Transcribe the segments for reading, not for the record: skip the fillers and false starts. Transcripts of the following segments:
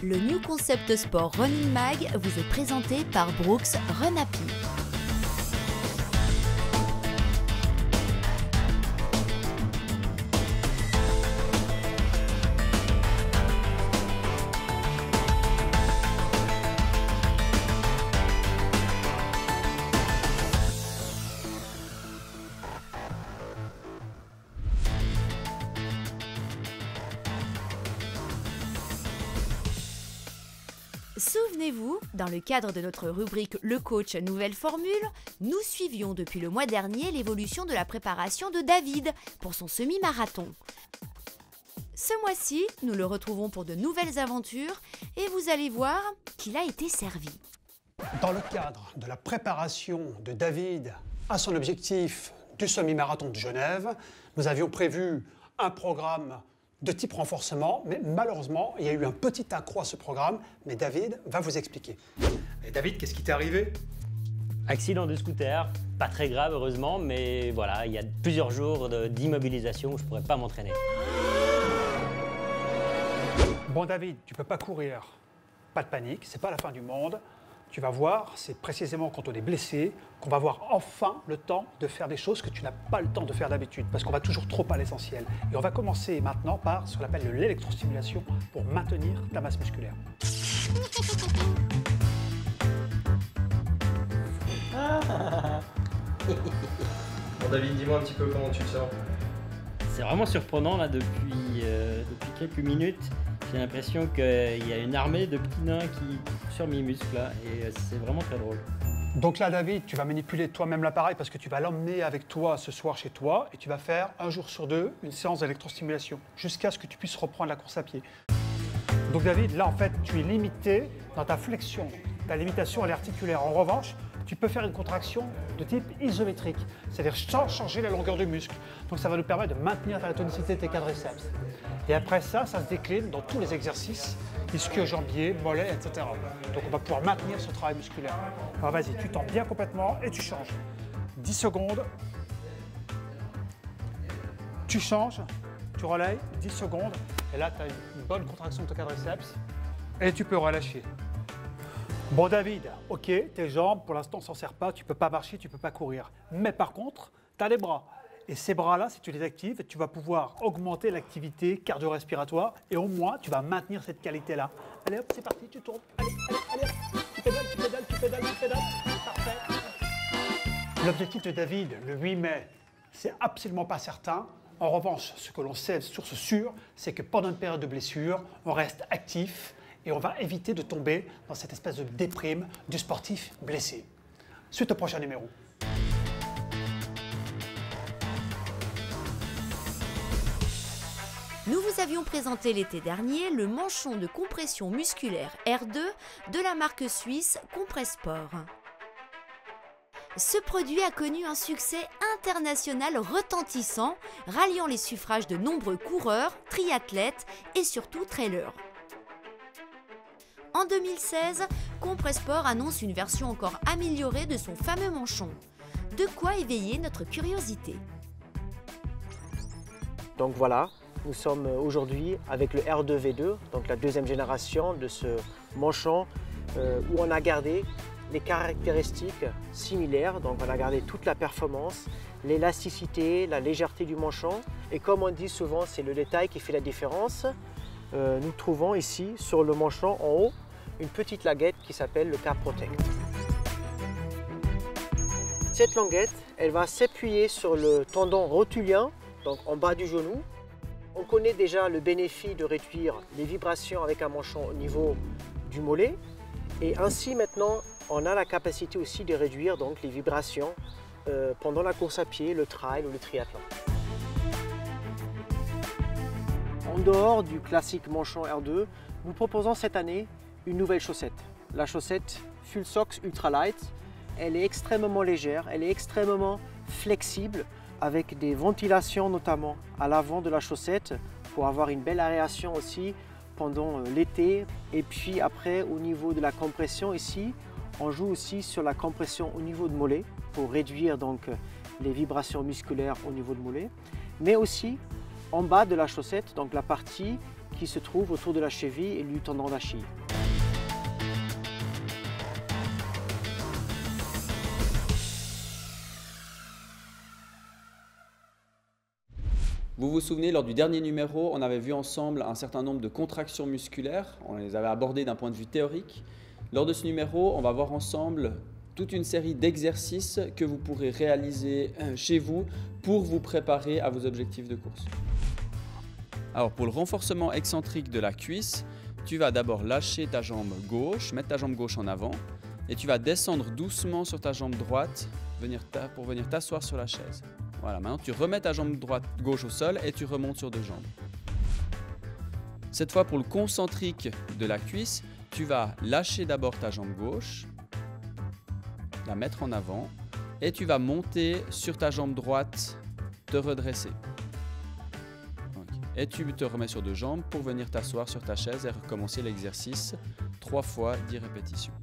Le New Concept Sport Running Mag vous est présenté par Brooks Run Happy. Souvenez-vous, dans le cadre de notre rubrique Le Coach Nouvelle Formule, nous suivions depuis le mois dernier l'évolution de la préparation de David pour son semi-marathon. Ce mois-ci, nous le retrouvons pour de nouvelles aventures et vous allez voir qu'il a été servi. Dans le cadre de la préparation de David à son objectif du semi-marathon de Genève, nous avions prévu un programme de type renforcement, mais malheureusement, il y a eu un petit accroc à ce programme, mais David va vous expliquer. Et David, qu'est-ce qui t'est arrivé? Accident de scooter, pas très grave heureusement, mais voilà, il y a plusieurs jours d'immobilisation où je ne pourrais pas m'entraîner. Bon David, tu peux pas courir, pas de panique, c'est pas la fin du monde. Tu vas voir, c'est précisément quand on est blessé qu'on va avoir enfin le temps de faire des choses que tu n'as pas le temps de faire d'habitude, parce qu'on va toujours trop à l'essentiel. Et on va commencer maintenant par ce qu'on appelle de l'électrostimulation pour maintenir ta masse musculaire. Bon David, dis-moi un petit peu comment tu te sens. C'est vraiment surprenant là depuis quelques minutes. J'ai l'impression qu'il y a une armée de petits nains qui courent sur mes muscles là, et c'est vraiment très drôle. Donc là David, tu vas manipuler toi-même l'appareil parce que tu vas l'emmener avec toi ce soir chez toi et tu vas faire un jour sur deux une séance d'électrostimulation jusqu'à ce que tu puisses reprendre la course à pied. Donc David, là en fait tu es limité dans ta flexion, ta limitation elle est articulaire. En revanche, tu peux faire une contraction de type isométrique, c'est-à-dire sans changer la longueur du muscle. Donc ça va nous permettre de maintenir la tonicité de tes quadriceps. Et après ça, ça se décline dans tous les exercices, ischio-jambier, mollets, etc. Donc on va pouvoir maintenir ce travail musculaire. Alors vas-y, tu tends bien complètement et tu changes. 10 secondes. Tu changes, tu relayes, 10 secondes. Et là, tu as une bonne contraction de ton quadriceps. Et tu peux relâcher. Bon David, ok, tes jambes, pour l'instant, on s'en sert pas, tu peux pas marcher, tu peux pas courir. Mais par contre, tu as les bras. Et ces bras-là, si tu les actives, tu vas pouvoir augmenter l'activité cardio-respiratoire et au moins, tu vas maintenir cette qualité-là. Allez hop, c'est parti, tu tournes. Allez, allez, allez, tu pédales, tu pédales, tu pédales, tu pédales. Parfait. L'objectif de David, le 8 mai, c'est absolument pas certain. En revanche, ce que l'on sait, source sûre, c'est que pendant une période de blessure, on reste actif et on va éviter de tomber dans cette espèce de déprime du sportif blessé. Suite au prochain numéro. Nous vous avions présenté l'été dernier le manchon de compression musculaire R2 de la marque suisse Compressport. Ce produit a connu un succès international retentissant, ralliant les suffrages de nombreux coureurs, triathlètes et surtout trailers. En 2016, Compressport annonce une version encore améliorée de son fameux manchon. De quoi éveiller notre curiosité. Donc voilà, nous sommes aujourd'hui avec le R2V2, donc la deuxième génération de ce manchon où on a gardé les caractéristiques similaires. Donc on a gardé toute la performance, l'élasticité, la légèreté du manchon. Et comme on dit souvent, c'est le détail qui fait la différence. Nous trouvons ici sur le manchon en haut une petite languette qui s'appelle le Cap Protect. Cette languette, elle va s'appuyer sur le tendon rotulien, donc en bas du genou. On connaît déjà le bénéfice de réduire les vibrations avec un manchon au niveau du mollet. Et ainsi maintenant, on a la capacité aussi de réduire donc, les vibrations pendant la course à pied, le trail ou le triathlon. En dehors du classique manchon R2, nous proposons cette année une nouvelle chaussette. La chaussette Full Socks Ultra Light. Elle est extrêmement légère, elle est extrêmement flexible, avec des ventilations notamment à l'avant de la chaussette pour avoir une belle aération aussi pendant l'été. Et puis après, au niveau de la compression ici, on joue aussi sur la compression au niveau de mollet pour réduire donc les vibrations musculaires au niveau de mollet, mais aussi en bas de la chaussette, donc la partie qui se trouve autour de la cheville et du tendon d'Achille. Vous vous souvenez, lors du dernier numéro, on avait vu ensemble un certain nombre de contractions musculaires. On les avait abordées d'un point de vue théorique. Lors de ce numéro, on va voir ensemble toute une série d'exercices que vous pourrez réaliser chez vous pour vous préparer à vos objectifs de course. Alors pour le renforcement excentrique de la cuisse, tu vas d'abord lâcher ta jambe gauche, mettre ta jambe gauche en avant et tu vas descendre doucement sur ta jambe droite pour venir t'asseoir sur la chaise. Voilà, maintenant tu remets ta jambe gauche au sol et tu remontes sur deux jambes. Cette fois pour le concentrique de la cuisse, tu vas lâcher d'abord ta jambe gauche, la mettre en avant et tu vas monter sur ta jambe droite, te redresser. Et tu te remets sur deux jambes pour venir t'asseoir sur ta chaise et recommencer l'exercice 3 fois 10 répétitions.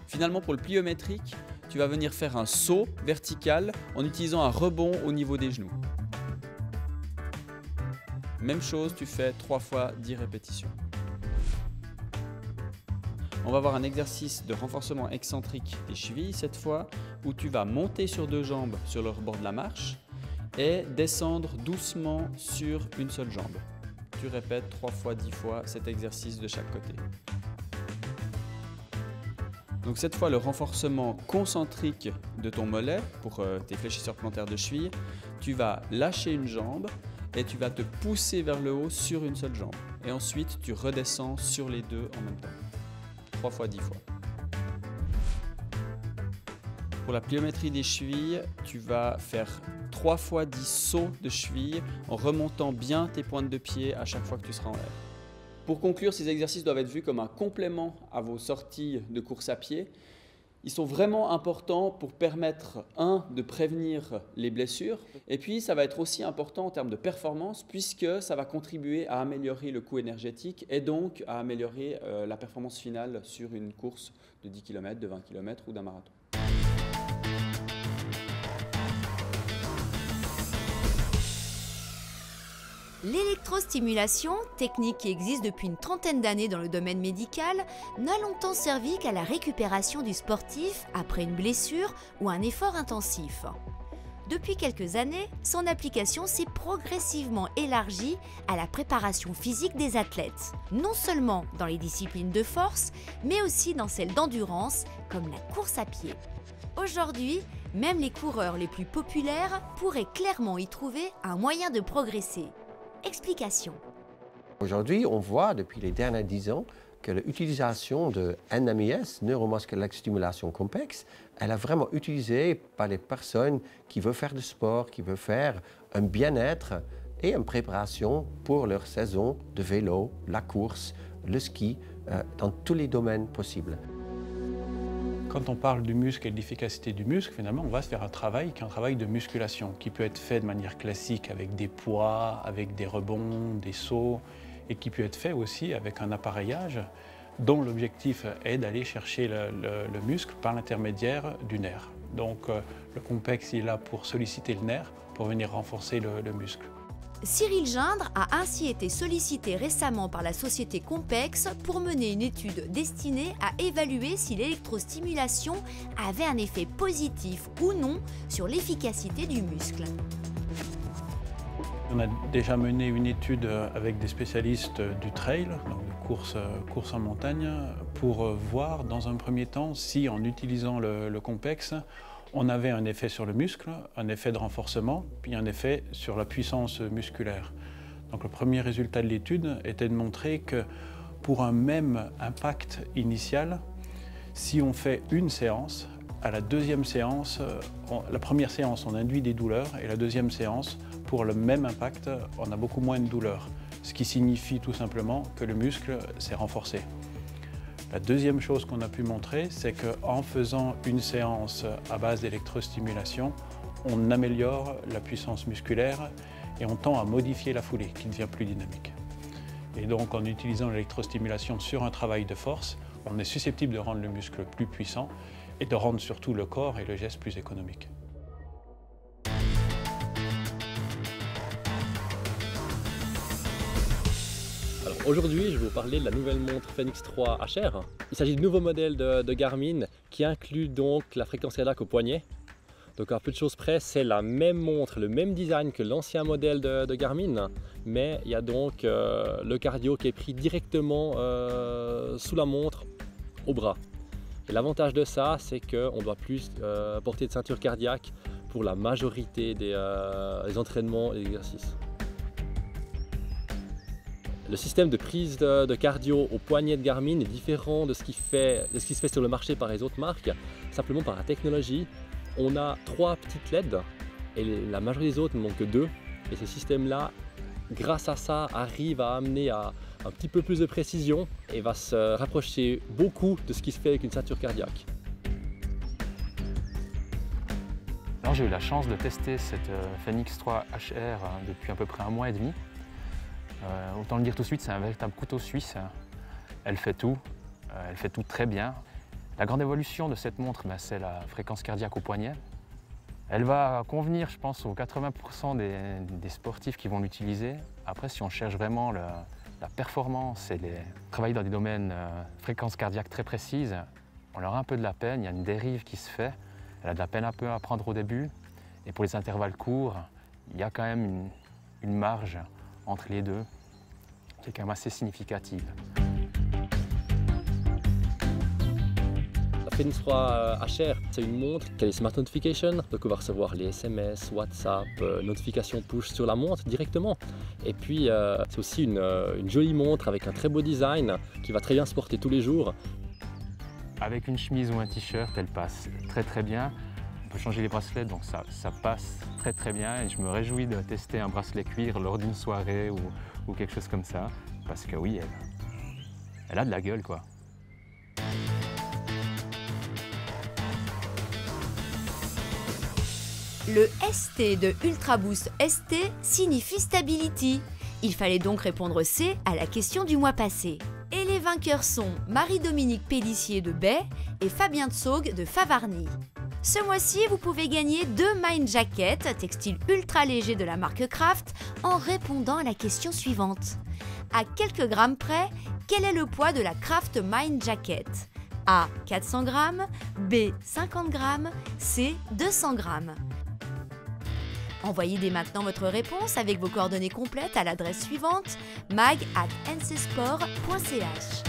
Finalement pour le pliométrique, tu vas venir faire un saut vertical en utilisant un rebond au niveau des genoux. Même chose, tu fais 3 fois 10 répétitions. On va voir un exercice de renforcement excentrique des chevilles cette fois, où tu vas monter sur deux jambes sur le rebord de la marche et descendre doucement sur une seule jambe. Tu répètes 3 fois 10 fois cet exercice de chaque côté. Donc cette fois, le renforcement concentrique de ton mollet pour tes fléchisseurs plantaires de cheville, tu vas lâcher une jambe et tu vas te pousser vers le haut sur une seule jambe. Et ensuite, tu redescends sur les deux en même temps. 3 fois 10 fois. Pour la pliométrie des chevilles, tu vas faire 3 fois 10 sauts de cheville en remontant bien tes pointes de pied à chaque fois que tu seras en l'air. Pour conclure, ces exercices doivent être vus comme un complément à vos sorties de course à pied. Ils sont vraiment importants pour permettre, de prévenir les blessures, et puis ça va être aussi important en termes de performance puisque ça va contribuer à améliorer le coût énergétique et donc à améliorer la performance finale sur une course de 10 km, de 20 km ou d'un marathon. L'électrostimulation, technique qui existe depuis une trentaine d'années dans le domaine médical, n'a longtemps servi qu'à la récupération du sportif après une blessure ou un effort intensif. Depuis quelques années, son application s'est progressivement élargie à la préparation physique des athlètes, non seulement dans les disciplines de force, mais aussi dans celles d'endurance, comme la course à pied. Aujourd'hui, même les coureurs les plus populaires pourraient clairement y trouver un moyen de progresser. Explication. Aujourd'hui, on voit depuis les derniers 10 ans que l'utilisation de NMIS, neuromuscular stimulation complexe, elle est vraiment utilisée par les personnes qui veulent faire du sport, qui veulent faire un bien-être et une préparation pour leur saison de vélo, la course, le ski, dans tous les domaines possibles. Quand on parle du muscle et de l'efficacité du muscle, finalement, on va se faire un travail qui est un travail de musculation, qui peut être fait de manière classique avec des poids, avec des rebonds, des sauts, et qui peut être fait aussi avec un appareillage dont l'objectif est d'aller chercher le muscle par l'intermédiaire du nerf. Donc le complexe est là pour solliciter le nerf, pour venir renforcer le muscle. Cyril Gindre a ainsi été sollicité récemment par la société Compex pour mener une étude destinée à évaluer si l'électrostimulation avait un effet positif ou non sur l'efficacité du muscle. On a déjà mené une étude avec des spécialistes du trail, donc de course en montagne, pour voir dans un premier temps si en utilisant le Compex, on avait un effet sur le muscle, un effet de renforcement, puis un effet sur la puissance musculaire. Donc le premier résultat de l'étude était de montrer que pour un même impact initial, si on fait une séance, à la deuxième séance, la première séance on induit des douleurs et la deuxième séance, pour le même impact, on a beaucoup moins de douleurs. Ce qui signifie tout simplement que le muscle s'est renforcé. La deuxième chose qu'on a pu montrer, c'est qu'en faisant une séance à base d'électrostimulation, on améliore la puissance musculaire et on tend à modifier la foulée qui devient plus dynamique. Et donc en utilisant l'électrostimulation sur un travail de force, on est susceptible de rendre le muscle plus puissant et de rendre surtout le corps et le geste plus économiques. Aujourd'hui, je vais vous parler de la nouvelle montre Fenix 3 HR. Il s'agit de nouveau modèle de Garmin qui inclut donc la fréquence cardiaque au poignet. Donc à peu de choses près, c'est la même montre, le même design que l'ancien modèle de Garmin, mais il y a donc le cardio qui est pris directement sous la montre au bras. Et l'avantage de ça, c'est qu'on ne doit plus porter de ceinture cardiaque pour la majorité des entraînements et exercices. Le système de prise de cardio au poignet de Garmin est différent de ce qui se fait sur le marché par les autres marques, simplement par la technologie. On a 3 petites LED et la majorité des autres n'en ont que 2. Et ce système-là, grâce à ça, arrive à amener à un petit peu plus de précision et va se rapprocher beaucoup de ce qui se fait avec une ceinture cardiaque. Alors j'ai eu la chance de tester cette Fenix 3 HR depuis à peu près 1 mois et demi. Autant le dire tout de suite, c'est un véritable couteau suisse. Elle fait tout très bien. La grande évolution de cette montre, c'est la fréquence cardiaque au poignet. Elle va convenir, je pense, aux 80% des sportifs qui vont l'utiliser. Après, si on cherche vraiment la performance et travailler dans des domaines fréquence cardiaque très précises, on aura un peu de la peine, il y a une dérive qui se fait. Elle a de la peine un peu à prendre au début. Et pour les intervalles courts, il y a quand même une marge entre les deux qui est quand même assez significative. La Fenix 3 HR, c'est une montre qui a les Smart Notifications, donc on va recevoir les SMS, WhatsApp, notifications push sur la montre directement. Et puis c'est aussi une jolie montre avec un très beau design qui va très bien se porter tous les jours. Avec une chemise ou un t-shirt, elle passe très bien. On peut changer les bracelets, donc ça passe très bien. Et je me réjouis de tester un bracelet cuir lors d'une soirée ou quelque chose comme ça. Parce que oui, elle a de la gueule, quoi. Le ST de Ultra Boost ST signifie Stability. Il fallait donc répondre C à la question du mois passé. Et les vainqueurs sont Marie-Dominique Pélissier de Bay et Fabien Tsaug de Favarny. Ce mois-ci, vous pouvez gagner 2 Mind Jackets, textile ultra léger de la marque Craft, en répondant à la question suivante. À quelques grammes près, quel est le poids de la Craft Mind Jacket? A. 400 grammes, B. 50 grammes, C. 200 grammes. Envoyez dès maintenant votre réponse avec vos coordonnées complètes à l'adresse suivante mag@ncsport.ch.